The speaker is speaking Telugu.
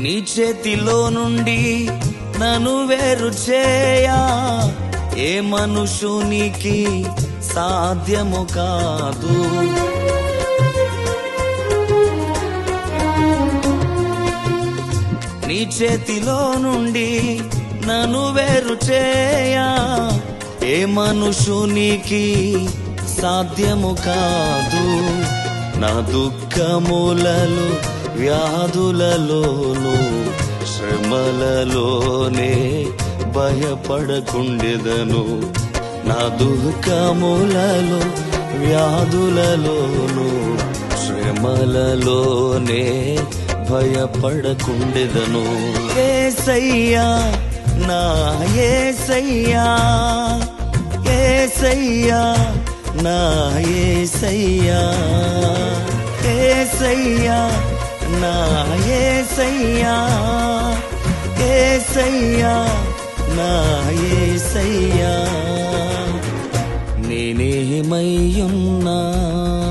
నీ చేతిలో నుండి నన్ను వేరు చేయా ఏ మనుషునికి సాధ్యము కాదు. నీ చేతిలో నుండి నన్ను వేరు చేయా ఏ మనుషునికి సాధ్యము కాదు. నా దుఃఖములలో వ్యాధులలోను శ్రమలలోనే భయపడకుండెదను. నా దుఃఖములలో వ్యాధులలోను శ్రమలలోనే భయపడకుండెదను. యేసయ్యా నా యేసయ్యా, యేసయ్యా నా యేసయ్యా, యేసయ్యా నా యేసయ్యా, యేసయ్యా నా యేసయ్యా. నేనేమయ్యున్నా